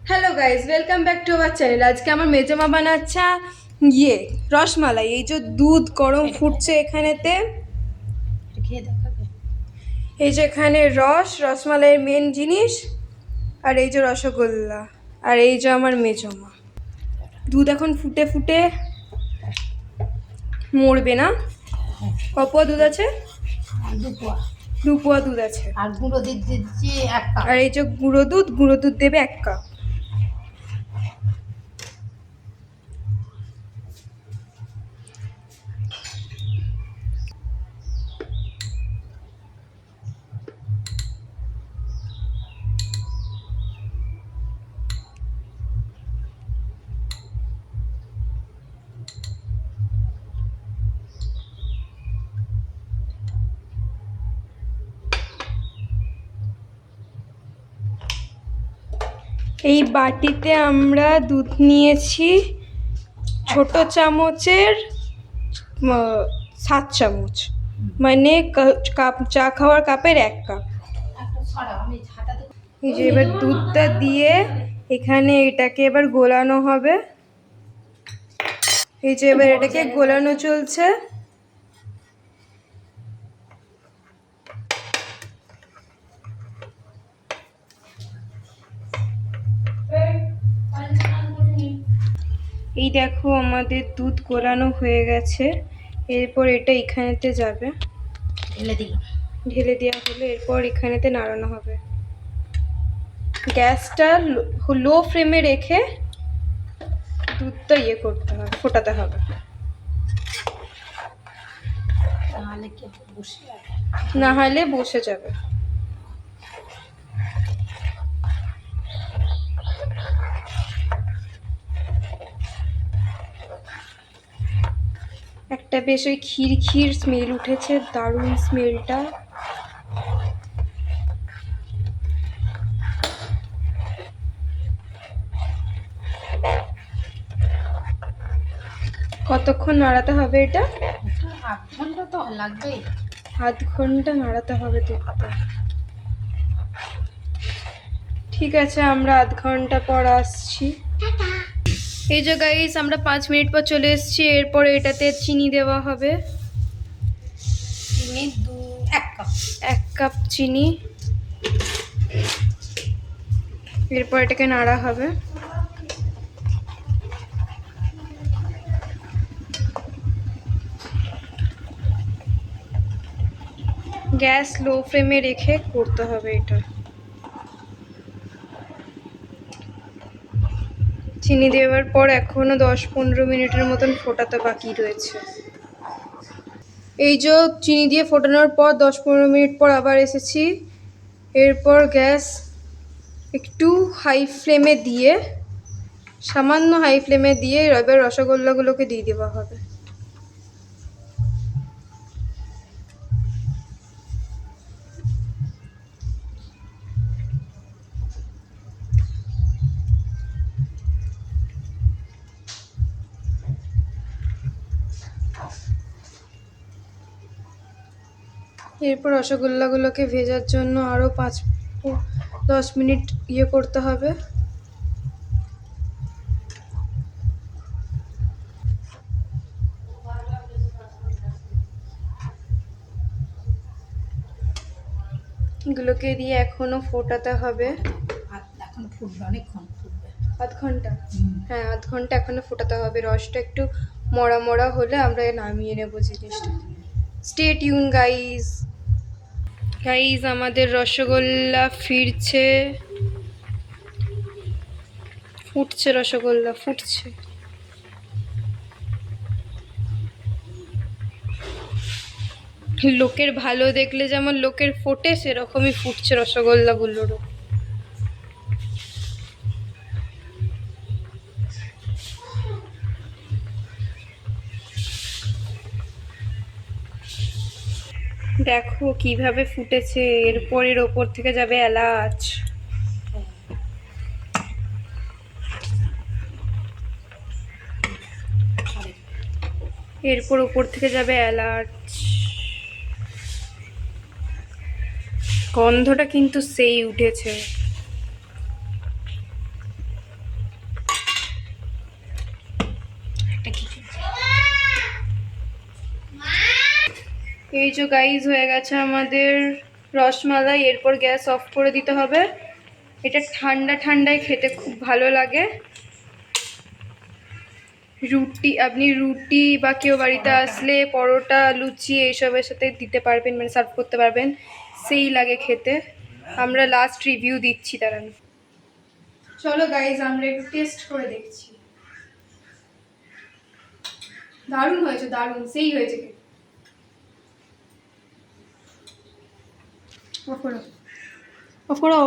Hello guys, welcome back to our channel. আজকে আমার মেজমা বানাচ্ছে রসমালাই। এই যে দুধ গরম ফুটছে এখানেতে, এই যে এখানে রসমালাইয়ের মেন জিনিস, আর এই যে রসগোল্লা, আর এই যে আমার মেজমা। দুধ এখন ফুটে ফুটে মরবে না। কপোয়া দুধ আছে? 2 পোয়া দুধ আছে। আর গুঁড়ো দুধ দিচ্ছি 1 কাপ। আর এই যে গুঁড়ো দুধ দেবে 1 কাপ। এই বাটিতে আমরা দুধ নিয়েছি ছোট চামচের 7 চামচ, মানে কাপ চা খাওয়ার কাপের 1 কাপ। এই যে এবার দুধটা দিয়ে এখানে এটাকে এবার গোলানো হবে। এই যে এবার এটাকে গোলানো চলছে। এই দেখো আমাদের দুধ গোলানো হয়ে গেছে। এরপর এটা এখানেতে যাবে, ঢেলে দেওয়া হলে এরপর এখানেতে নাড়ানো হবে। গ্যাসটা লো ফ্লেমে রেখে দুধটা করতে হবে, ফোটাতে হবে, না হলে বসে যাবে। একটা বেশ ওই ক্ষীর স্মেল উঠেছে, দারুণ স্মেলটা। কতক্ষণ নাড়াতে হবে এটা? আধ ঘন্টা তো লাগবেই। আধ ঘন্টা নাড়াতে হবে দুধটা। ঠিক আছে, আমরা আধ ঘন্টা পর আসছি। এই যে গাইস, আমরা 5 মিনিট পর চলে এসেছি। এরপর এটাতে চিনি দেওয়া হবে। চিনি 1 কাপ। 1 কাপ চিনি। এরপর এটাকে নাড়া হবে। গ্যাস লো ফ্লেমে রেখে করতে হবে এটা। চিনি দেওয়ার পর এখনো 10-15 মিনিটের মতন ফোটাতে বাকি রয়েছে। এই যে চিনি দিয়ে ফোটানোর পর 10-15 মিনিট পর আবার এসেছি। এরপর গ্যাস একটু হাই ফ্লেমে দিয়ে, সামান্য হাই ফ্লেমে দিয়ে এবার রসগোল্লাগুলোকে দিয়ে দেওয়া হবে। এরপর রসগোল্লাগুলোকে ভেজার জন্য আরও 5-10 মিনিট করতে হবে। এগুলোকে দিয়ে এখনো ফোটাতে হবে। এখন ফুটবে, অনেকক্ষণ ফুটবে। আধ ঘন্টা? হ্যাঁ, আধ ঘন্টা এখনো ফোটাতে হবে। রসটা একটু মরা মরা হলে আমরা নামিয়ে নেব জিনিসটা। Stay tune guys. আমাদের রসগোল্লা ফিরছে, ফুটছে, রসগোল্লা ফুটছে। লোকের ভালো দেখলে যেমন লোকের ফোটে, সেরকমই ফুটছে রসগোল্লাগুলোরও। দেখো কিভাবে ফুটেছে। এরপর এর ওপর থেকে যাবে এলাচ। এরপর ওপর থেকে যাবে এলাচ। গন্ধটা কিন্তু সেই উঠেছে। এই যে গাইজ হয়ে গেছে আমাদের রসমালাই। এরপর গ্যাস অফ করে দিতে হবে। এটা ঠান্ডা ঠান্ডায় খেতে খুব ভালো লাগে। আপনি রুটি বা কেউ বাড়িতে আসলে পরোটা, লুচি এইসবের সাথে দিতে পারবেন, মানে সার্ভ করতে পারবেন, সেই লাগে খেতে। আমরা লাস্ট রিভিউ দিচ্ছি, দাঁড়ান। চলো গাইজ আমরা একটু টেস্ট করে দেখছি। দারুণ হয়েছে, দারুণ, সেই হয়েছে। অফ করো, অফ করো।